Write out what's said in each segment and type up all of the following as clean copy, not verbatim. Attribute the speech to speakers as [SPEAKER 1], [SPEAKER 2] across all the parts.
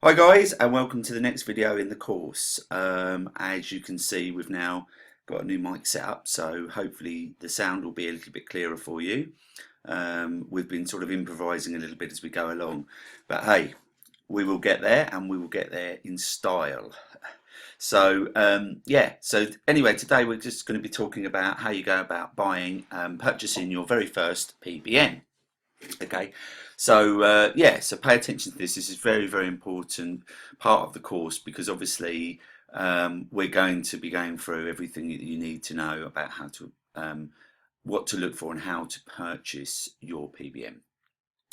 [SPEAKER 1] Hi guys, and welcome to the next video in the course. As you can see, we've now got a new mic set up, so hopefully the sound will be a little bit clearer for you. We've been sort of improvising a little bit as we go along, but hey, we will get there, and we will get there in style. So yeah, so anyway, today we're just going to be talking about how you go about buying, purchasing your very first PBN. Okay, so yeah, so pay attention to this. This is very important part of the course because obviously we're going to be going through everything that you need to know about how to what to look for and how to purchase your PBM.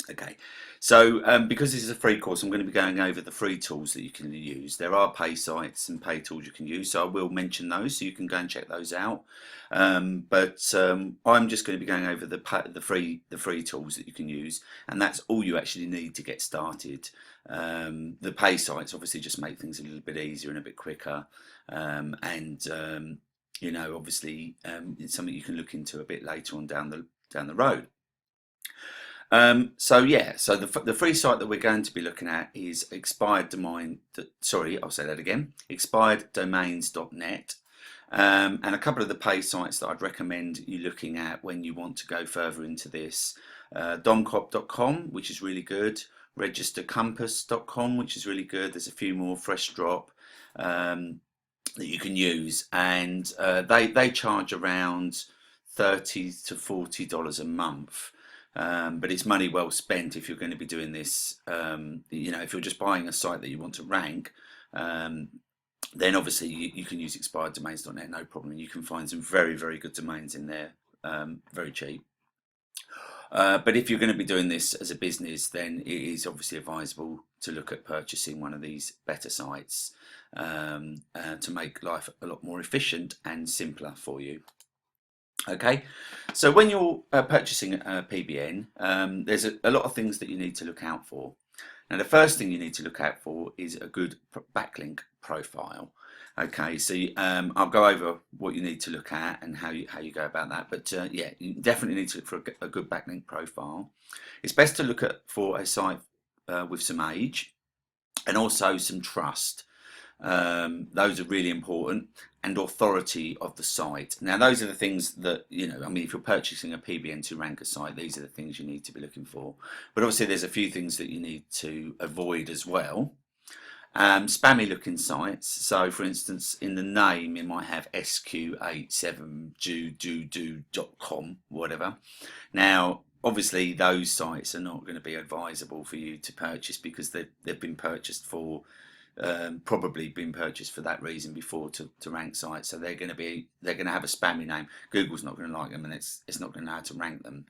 [SPEAKER 1] Okay, so because this is a free course, I'm going to be going over the free tools that you can use. There are pay sites and pay tools you can use, so I will mention those, so you can go and check those out. But I'm just going to be going over the free tools that you can use, and that's all you actually need to get started. The pay sites obviously just make things a little bit easier and a bit quicker, and you know, obviously it's something you can look into a bit later on down the road. So yeah, so the free site that we're going to be looking at is expired domain. Sorry, I'll say that again. Expireddomains.net, and a couple of the pay sites that I'd recommend you looking at when you want to go further into this. Domcop.com, which is really good. Registercompass.com, which is really good. There's a few more. Fresh Drop that you can use, and they charge around $30 to $40 a month. But it's money well spent if you're going to be doing this. You know, if you're just buying a site that you want to rank, then obviously you can use expireddomains.net, no problem. You can find some very good domains in there, very cheap. But if you're going to be doing this as a business, then it is obviously advisable to look at purchasing one of these better sites to make life a lot more efficient and simpler for you. Okay, so when you're purchasing a PBN, there's a lot of things that you need to look out for. Now, the first thing you need to look out for is a good backlink profile. Okay, so I'll go over what you need to look at and how you go about that. But yeah, you definitely need to look for a good backlink profile. It's best to look for a site with some age and also some trust. Those are really important, and authority of the site. Now, those are the things that, you know, I mean, if you're purchasing a PBN to rank a site, these are the things you need to be looking for. But obviously there's a few things that you need to avoid as well. Spammy looking sites. So for instance, in the name, it might have sq87do.com, whatever. Now, obviously those sites are not going to be advisable for you to purchase because they've been purchased for probably been purchased for that reason before to rank sites, so they're going to have a spammy name. Google's not going to like them, and it's not going to know how to rank them.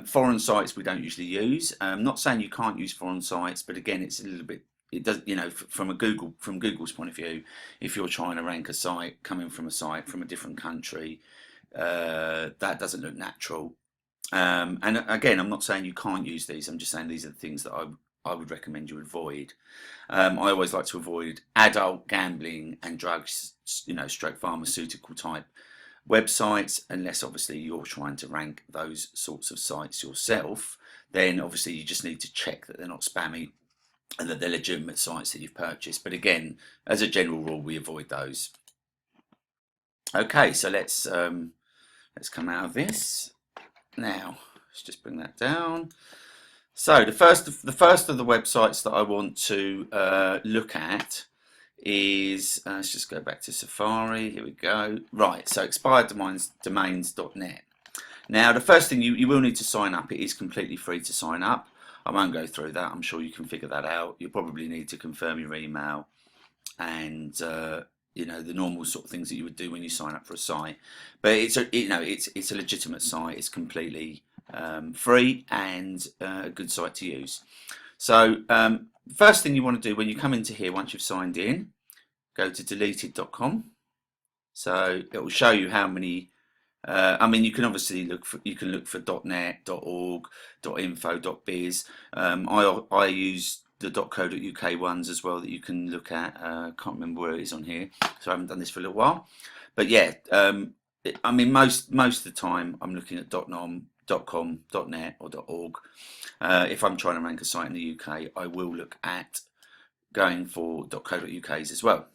[SPEAKER 1] Foreign sites we don't usually use. Not saying you can't use foreign sites, but again, it's a little bit. It does, you know, from Google's point of view, if you're trying to rank a site coming from a site from a different country, that doesn't look natural. And again, I'm not saying you can't use these. I'm just saying these are the things that I would recommend you avoid. I always like to avoid adult gambling and drugs, you know, stroke pharmaceutical type websites, unless obviously you're trying to rank those sorts of sites yourself. Then obviously you just need to check that they're not spammy and that they're legitimate sites that you've purchased. But again, as a general rule, we avoid those. Okay, so let's come out of this now. Let's just bring that down. So the first of the websites that I want to look at is let's just go back to Safari. Here we go. Right, so expireddomains.net. Now, the first thing you will need to sign up. It is completely free to sign up. I won't go through that. I'm sure you can figure that out. You'll probably need to confirm your email and you know, the normal sort of things that you would do when you sign up for a site. But it's a legitimate site. It's completely free and a good site to use. So first thing you want to do when you come into here, once you've signed in, go to deleted.com. So it will show you how many. I mean, you can obviously look for .net, .org, .info, .biz. I use the .co.uk ones as well that you can look at. Can't remember where it is on here, so I haven't done this for a little while. But yeah, I mean, most of the time I'm looking at .nom, .com, .net or .org. If I'm trying to rank a site in the UK, I will look at going for .co.uk's as well,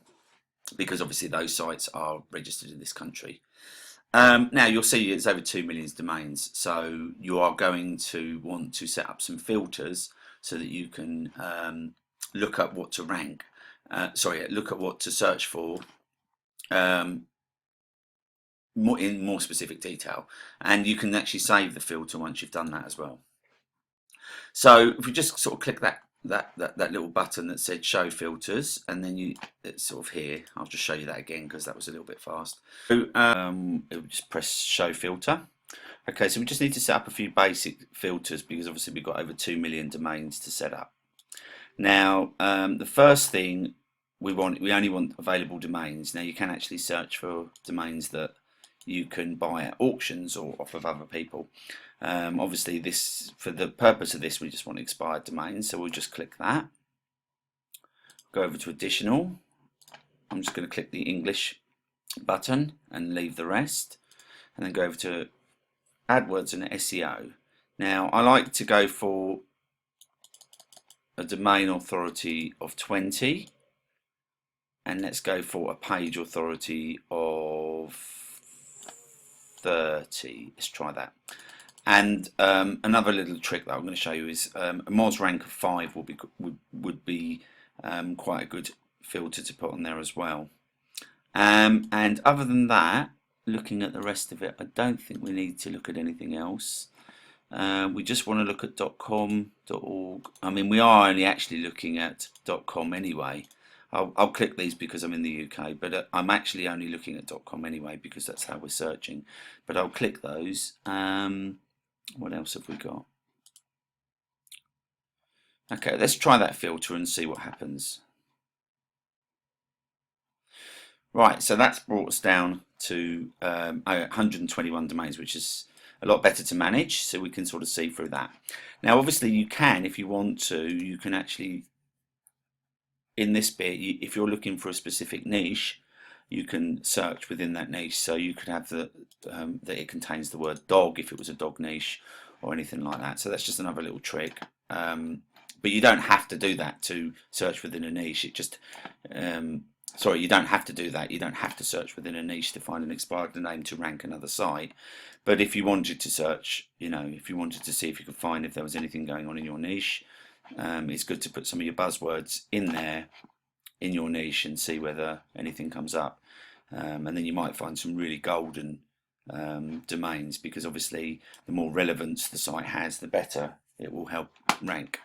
[SPEAKER 1] because obviously those sites are registered in this country. Now you'll see it's over 2 million domains, so you are going to want to set up some filters so that you can look up what to rank. Look at what to search for in more specific detail, and you can actually save the filter once you've done that as well. So if we just sort of click that little button that said show filters, and then it's sort of here. I'll just show you that again because that was a little bit fast. So we'll just press show filter. Okay, so we just need to set up a few basic filters because obviously we've got over 2 million domains to set up. Now the first thing we only want available domains. Now you can actually search for domains that you can buy at auctions or off of other people. Obviously this, for the purpose of this, we just want expired domains, so we'll just click that, go over to additional. I'm just going to click the English button and leave the rest, and then go over to AdWords and SEO. Now I like to go for a domain authority of 20, and let's go for a page authority of 30. Let's try that. And another little trick that I'm going to show you is a Moz rank of 5 would be quite a good filter to put on there as well. And other than that, looking at the rest of it, I don't think we need to look at anything else. We just want to look at .com, .org. I mean, we are only actually looking at .com anyway. I'll click these because I'm in the UK, but I'm actually only looking at .com anyway because that's how we're searching. But I'll click those. What else have we got? Okay, let's try that filter and see what happens. Right, so that's brought us down to 121 domains, which is a lot better to manage, so we can sort of see through that. Now obviously you can, if you want to, you can actually, in this bit, if you're looking for a specific niche, you can search within that niche. So you could have that it contains the word dog if it was a dog niche or anything like that. So that's just another little trick. But you don't have to do that to search within a niche. It just sorry, you don't have to do that. You don't have to search within a niche to find an expired name to rank another site. But if you wanted to search, you know, if you wanted to see if you could find if there was anything going on in your niche, it's good to put some of your buzzwords in there in your niche and see whether anything comes up. And then you might find some really golden domains, because obviously the more relevance the site has, the better it will help rank.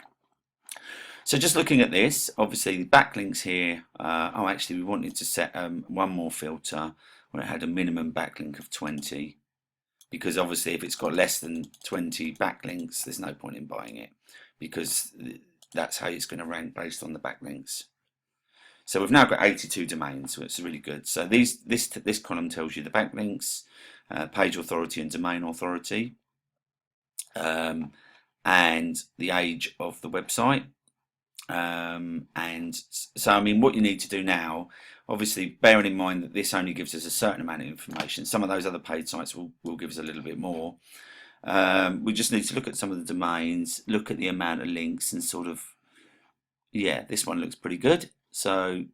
[SPEAKER 1] So just looking at this, obviously the backlinks here, oh actually we wanted to set one more filter where it had a minimum backlink of 20, because obviously if it's got less than 20 backlinks, there's no point in buying it, because that's how it's going to rank based on the backlinks. So we've now got 82 domains, so it's really good. So this column tells you the backlinks, page authority and domain authority, and the age of the website. And so I mean, what you need to do now, obviously bearing in mind that this only gives us a certain amount of information, some of those other paid sites will give us a little bit more. We just need to look at some of the domains, look at the amount of links, and sort of, yeah, this one looks pretty good. So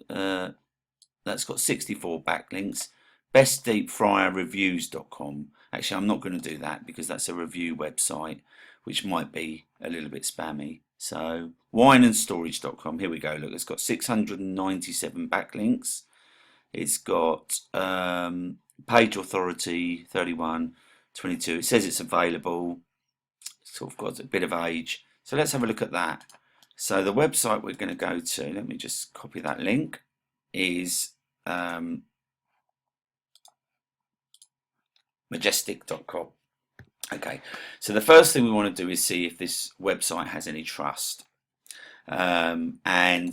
[SPEAKER 1] that's got 64 backlinks. bestdeepfryerreviews.com. Actually, I'm not going to do that because that's a review website, which might be a little bit spammy. So wineandstorage.com, here we go. Look, it's got 697 backlinks. It's got page authority 31, 22. It says it's available. It's sort of got a bit of age. So let's have a look at that. So the website we're going to go to, let me just copy that link, is majestic.com. Okay, so the first thing we want to do is see if this website has any trust. And I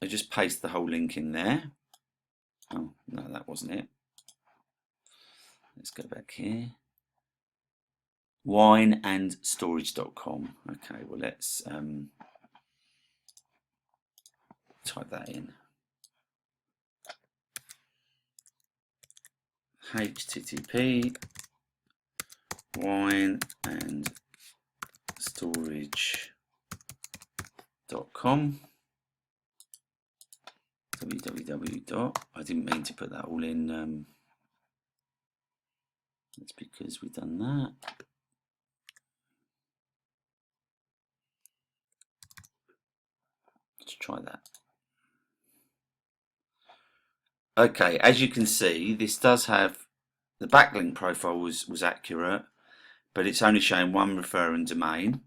[SPEAKER 1] just paste the whole link in there. Oh, no, that wasn't it. Let's go back here. Wineandstorage.com. Okay, well, let's type that in. HTTP wineandstorage.com. www. I didn't mean to put that all in. That's because we've done that. Let's try that. Okay, as you can see, this does have the backlink profile was accurate, but it's only showing one referring domain.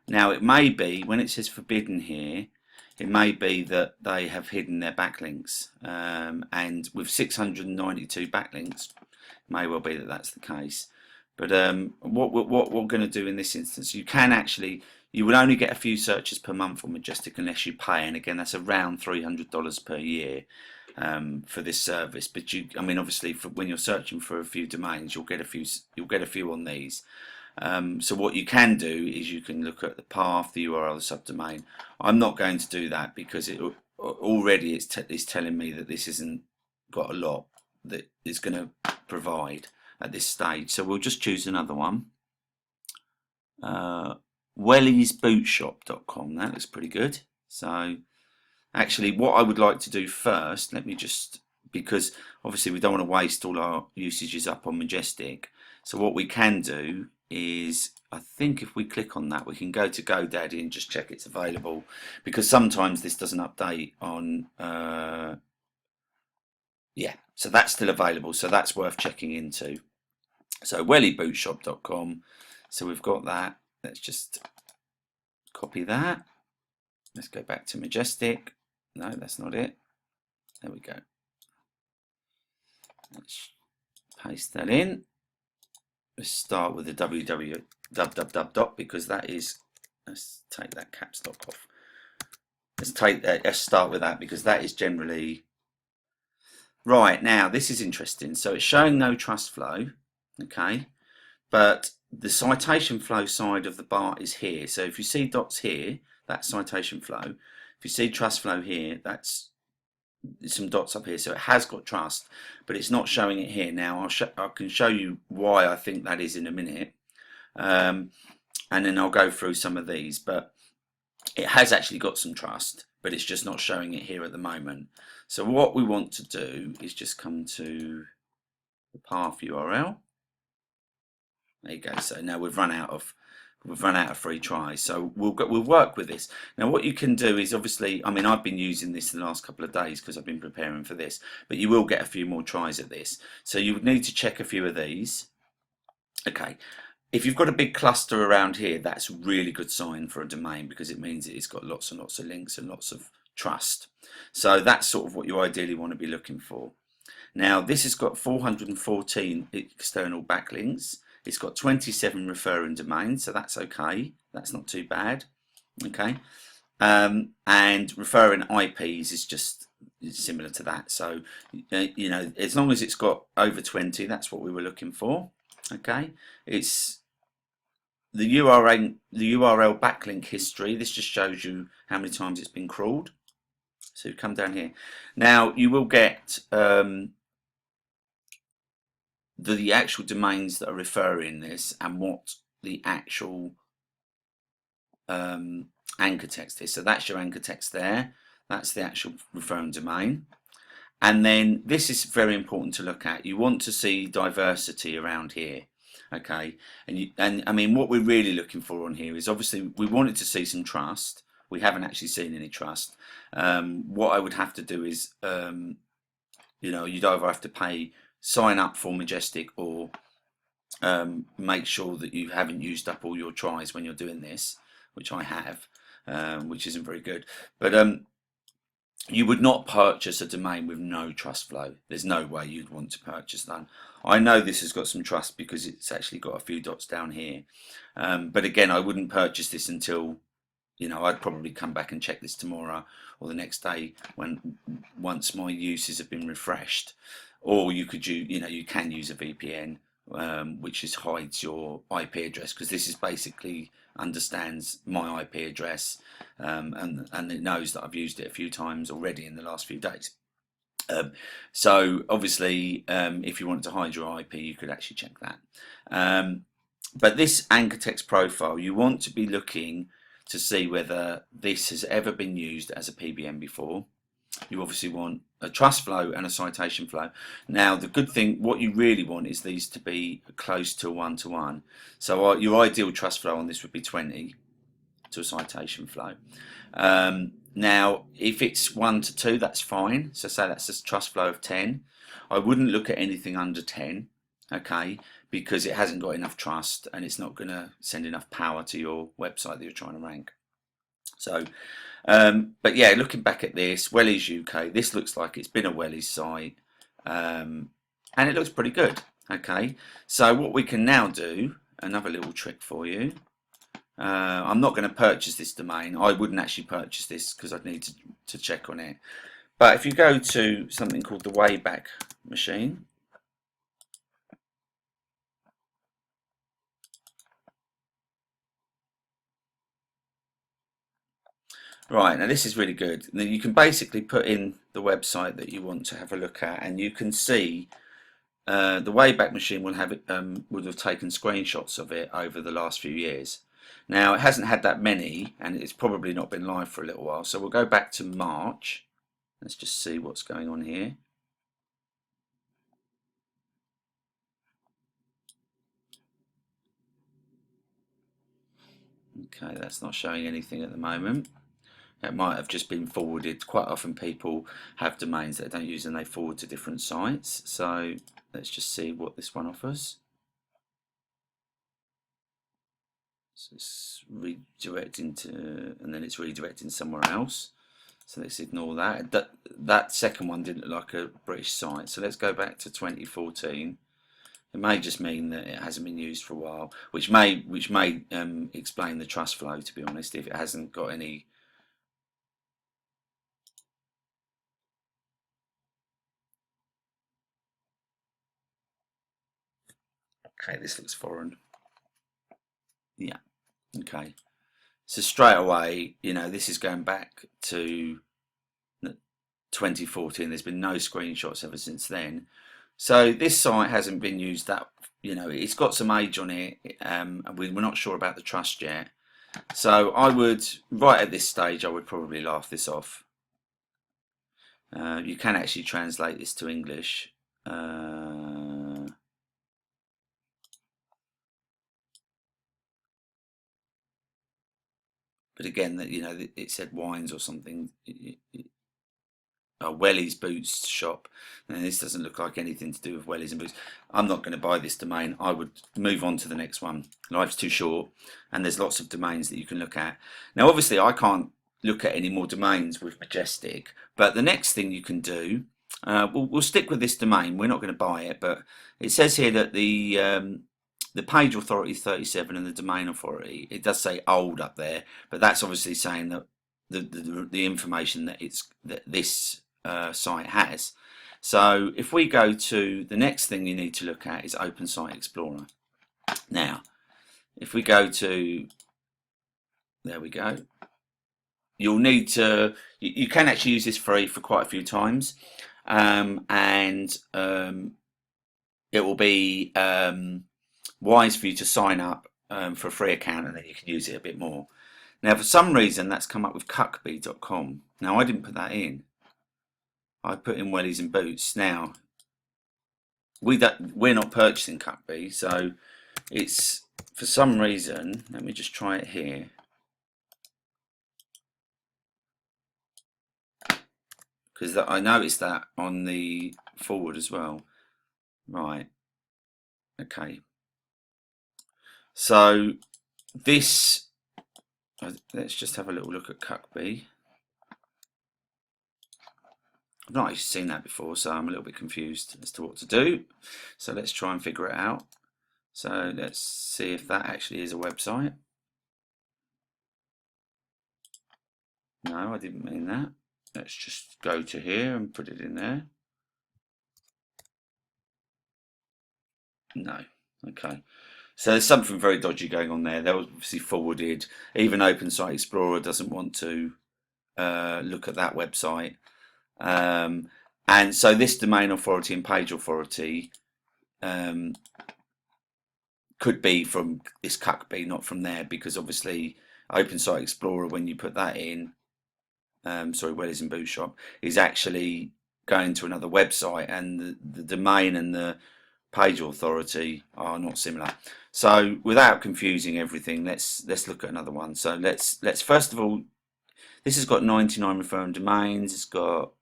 [SPEAKER 1] Now it may be, when it says forbidden here, it may be that they have hidden their backlinks, and with 692 backlinks, it may well be that that's the case. But what we're going to do in this instance, you will only get a few searches per month on Majestic unless you pay, and again that's around $300 per year for this service. But I mean, obviously, when you're searching for a few domains, you'll get a few on these. So what you can do is you can look at the path, the URL, the subdomain. I'm not going to do that because already it's telling me that this isn't got a lot that it's going to provide at this stage. So we'll just choose another one. welliesbootshop.com. That looks pretty good. So actually what I would like to do first, because obviously we don't want to waste all our usages up on Majestic. So what we can do is, I think if we click on that, we can go to GoDaddy and just check it's available, because sometimes this doesn't update on yeah, so that's still available, so that's worth checking into. So welliesbootshop.com. So we've got that. Let's just copy that. Let's go back to Majestic. No, that's not it. There we go. Let's paste that in. Let's start with the www because that is, let's take that caps lock off. Let's start with that because that is generally right. Now this is interesting. So it's showing no trust flow, okay, but the citation flow side of the bar is here. So if you see dots here, that's citation flow. If you see trust flow here, that's some dots up here. So it has got trust, but it's not showing it here. Now I can show you why I think that is in a minute, and then I'll go through some of these. But it has actually got some trust, but it's just not showing it here at the moment. So what we want to do is just come to the path URL. There you go. So now we've run out of free tries, so we'll work with this. Now what you can do is, obviously, I mean, I've been using this the last couple of days because I've been preparing for this, but you will get a few more tries at this, so you would need to check a few of these. Okay, if you've got a big cluster around here, that's a really good sign for a domain because it means it's got lots and lots of links and lots of trust. So that's sort of what you ideally want to be looking for. Now this has got 414 external backlinks. It's got 27 referring domains, so that's okay. That's not too bad. Okay, and referring IPs is just similar to that. So you know, as long as it's got over 20, that's what we were looking for. Okay, it's the URL backlink history. This just shows you how many times it's been crawled. So you come down here. Now you will get the actual domains that are referring this and what the actual anchor text is. So that's your anchor text there. That's the actual referring domain. And then this is very important to look at. You want to see diversity around here. Okay, and I mean, what we're really looking for on here is, obviously we wanted to see some trust. We haven't actually seen any trust. What I would have to do is, you know, you'd either have to sign up for Majestic, or make sure that you haven't used up all your tries when you're doing this, which I have, which isn't very good. But you would not purchase a domain with no trust flow. There's no way you'd want to purchase that. I know this has got some trust because it's actually got a few dots down here. But again, I wouldn't purchase this until, you know, I'd probably come back and check this tomorrow or the next day once my uses have been refreshed. Or you could you can use a VPN, which hides your IP address, because this is basically understands my IP address, and it knows that I've used it a few times already in the last few days. So obviously, if you wanted to hide your IP, you could actually check that. But this anchor text profile, you want to be looking to see whether this has ever been used as a PBN before. You obviously want a trust flow and a citation flow. Now, the good thing, what you really want is these to be close to 1-to-1. So your ideal trust flow on this would be 20 to a citation flow. Now, if it's 1-to-2, that's fine. So say that's a trust flow of 10. I wouldn't look at anything under 10, okay, because it hasn't got enough trust and it's not going to send enough power to your website that you're trying to rank. So, but yeah, looking back at this, Wellies UK, this looks like it's been a Wellies site, and it looks pretty good. Okay, so what we can now do, another little trick for you. I'm not going to purchase this domain. I wouldn't actually purchase this because I'd need to check on it. But if you go to something called the Wayback Machine, right, now this is really good. Now you can basically put in the website that you want to have a look at, and you can see the Wayback Machine would have taken screenshots of it over the last few years. Now it hasn't had that many, and it's probably not been live for a little while. So we'll go back to March. Let's just see what's going on here. Okay, that's not showing anything at the moment. It might have just been forwarded. Quite often people have domains that they don't use and they forward to different sites. So let's just see what this one offers. So it's redirecting to, and then it's redirecting somewhere else. So let's ignore that. That second one didn't look like a British site. So let's go back to 2014. It may just mean that it hasn't been used for a while, which may explain the trust flow, to be honest, if it hasn't got any. Okay, this looks foreign. Yeah, okay. So straight away, you know, this is going back to 2014. There's been no screenshots ever since then. So this site hasn't been used that, you know, it's got some age on it, and we're not sure about the trust yet. So I would, right at this stage, I would probably laugh this off. You can actually translate this to English. But again, that, you know, it said wines or something. Wellies Boots shop, and this doesn't look like anything to do with Wellies and Boots. I'm not going to buy this domain. I would move on to the next one. Life's too short, and there's lots of domains that you can look at. Now, obviously, I can't look at any more domains with Majestic, but the next thing you can do, we'll stick with this domain. We're not going to buy it, but it says here that the page authority is 37 and the domain authority, it does say old up there, but that's obviously saying that the information that this site has. So if we go to the next thing you need to look at is Open Site Explorer. Now, if we go to, there we go. You'll need to, you can actually use this free for quite a few times, and it will be wise for you to sign up for a free account, and then you can use it a bit more. Now, for some reason, that's come up with cuckbee.com. Now, I didn't put that in. I put in Wellies and Boots. Now, we're not purchasing Cuckbee, so it's, for some reason, let me just try it here. Because I noticed that on the forward as well. Right. Okay. So this, let's just have a little look at Cuckbee. I've not actually seen that before, so I'm a little bit confused as to what to do. So let's try and figure it out. So let's see if that actually is a website. No, I didn't mean that. Let's just go to here and put it in there. No. Okay. So there's something very dodgy going on there. That was obviously forwarded. Even Open Site Explorer doesn't want to look at that website. And so this domain authority and page authority could be from this Cuckbee, not from there, because obviously Open Site Explorer, when you put that in, sorry, Wellies and Boot Shop, is actually going to another website, and the domain and the page authority are not similar. So without confusing everything, let's look at another one. So let's first of all, this has got 99 referring domains. It's got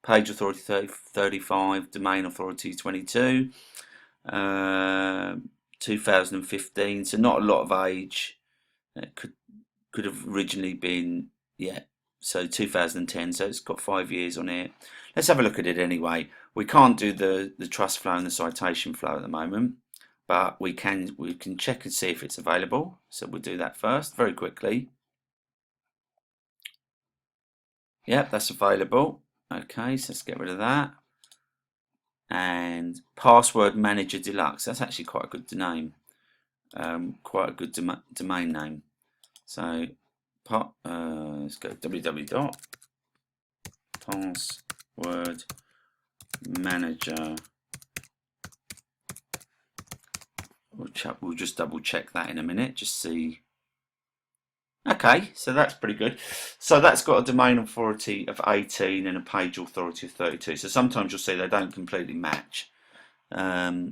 [SPEAKER 1] page authority 35, domain authority 22, 2015. So not a lot of age. It could have originally been, yeah, so 2010. So it's got 5 years on it. Let's have a look at it anyway. We can't do the trust flow and the citation flow at the moment, but we can check and see if it's available. So we'll do that first very quickly. Yep, that's available. Okay, so let's get rid of that. And Password Manager Deluxe. That's actually quite a good name. Quite a good domain name. So let's go www.passwordmanager. We'll just double check that in a minute, just see. Okay, so that's pretty good. So that's got a domain authority of 18 and a page authority of 32. So sometimes you'll see they don't completely match. Yeah,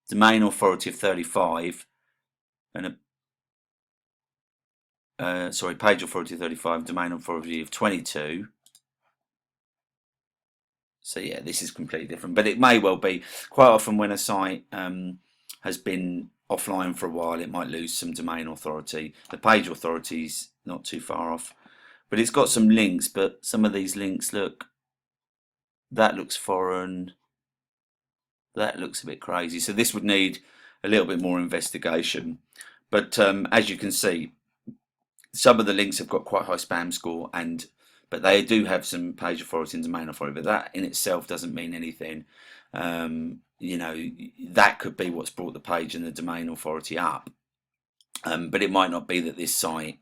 [SPEAKER 1] domain authority of 35 and sorry, page authority of 35, domain authority of 22. So yeah, this is completely different, but it may well be. Quite often when a site has been offline for a while, it might lose some domain authority. The page authority is not too far off, but it's got some links, but some of these links, look, that looks foreign, that looks a bit crazy. So this would need a little bit more investigation. But as you can see, some of the links have got quite high spam score, but they do have some page authority and domain authority, but that in itself doesn't mean anything. You know, that could be what's brought the page and the domain authority up, but it might not be that this site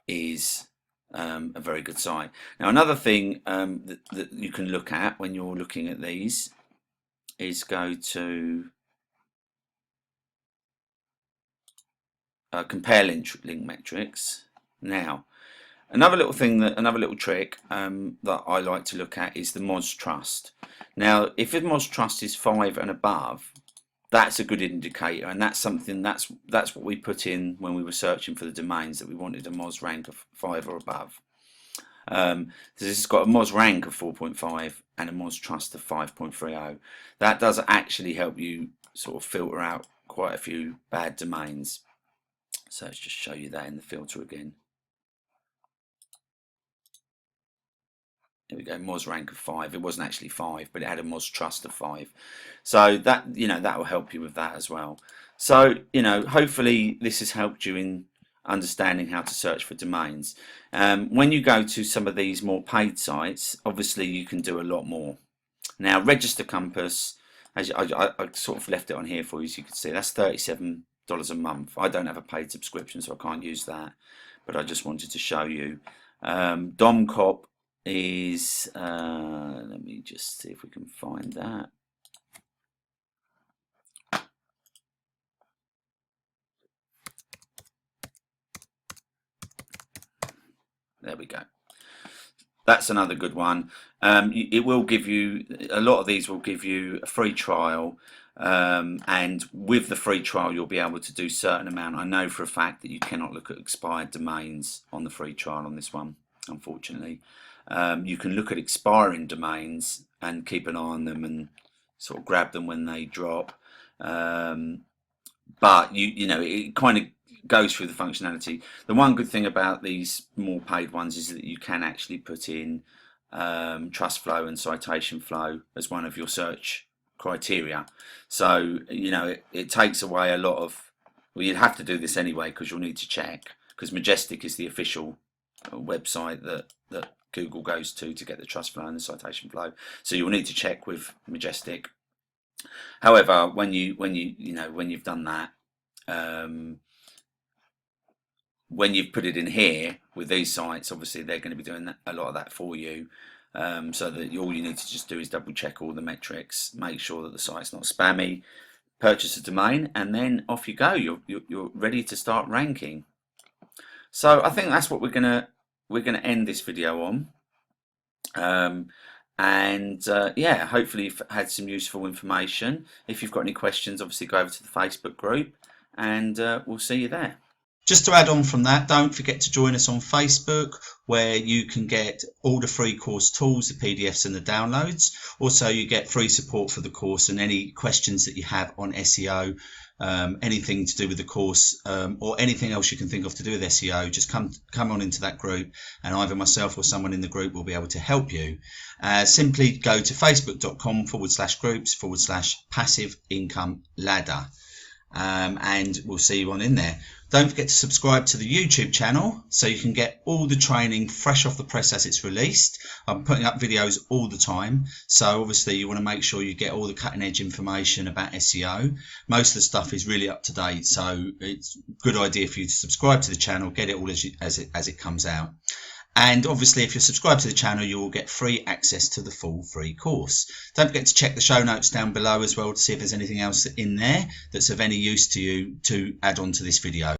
[SPEAKER 1] is a very good site. Now, another thing that you can look at when you're looking at these is go to compare link metrics. Now, another little trick that I like to look at is the Moz Trust. Now, if the Moz Trust is 5 and above, that's a good indicator, and that's something that's what we put in when we were searching for the domains, that we wanted a Moz rank of 5 or above. So this has got a Moz rank of 4.5 and a Moz Trust of 5.30. That does actually help you sort of filter out quite a few bad domains. So let's just show you that in the filter again. There we go, Moz rank of 5. It wasn't actually 5, but it had a Moz Trust of 5. So that, you know, that will help you with that as well. So, you know, hopefully this has helped you in understanding how to search for domains. When you go to some of these more paid sites, obviously you can do a lot more. Now, Register Compass, as I sort of left it on here for you, so you can see that's $37 a month. I don't have a paid subscription, so I can't use that, but I just wanted to show you. Domcop is, let me just see if we can find that. There we go. That's another good one. It will give you, a lot of these will give you a free trial, and with the free trial you'll be able to do certain amount. I know for a fact that you cannot look at expired domains on the free trial on this one, unfortunately. You can look at expiring domains and keep an eye on them and sort of grab them when they drop, but you know, it kind of goes through the functionality. The one good thing about these more paid ones is that you can actually put in trust flow and citation flow as one of your search criteria. So, you know, it takes away a lot of, well, you'd have to do this anyway because you'll need to check, because Majestic is the official website that Google goes to get the trust flow and the citation flow. So you'll need to check with Majestic. However, when you've done that, when you've put it in here with these sites, obviously they're going to be doing a lot of that for you. So that all you need to just do is double check all the metrics, make sure that the site's not spammy, purchase a domain, and then off you go. You're ready to start ranking. So I think that's what we're gonna end this video on. Yeah, hopefully you've had some useful information. If you've got any questions, obviously go over to the Facebook group, and we'll see you there. Just to add on from that, don't forget to join us on Facebook, where you can get all the free course tools, the PDFs and the downloads. Also, you get free support for the course, and any questions that you have on SEO, anything to do with the course, or anything else you can think of to do with SEO, just come on into that group, and either myself or someone in the group will be able to help you. Simply go to facebook.com/groups/passive income ladder. And we'll see you on in there. Don't forget to subscribe to the YouTube channel so you can get all the training fresh off the press as it's released. I'm putting up videos all the time, so obviously you want to make sure you get all the cutting edge information about SEO. Most of the stuff is really up to date, so it's a good idea for you to subscribe to the channel, get it all as it comes out. And obviously, if you're subscribed to the channel, you will get free access to the full free course. Don't forget to check the show notes down below as well to see if there's anything else in there that's of any use to you to add on to this video.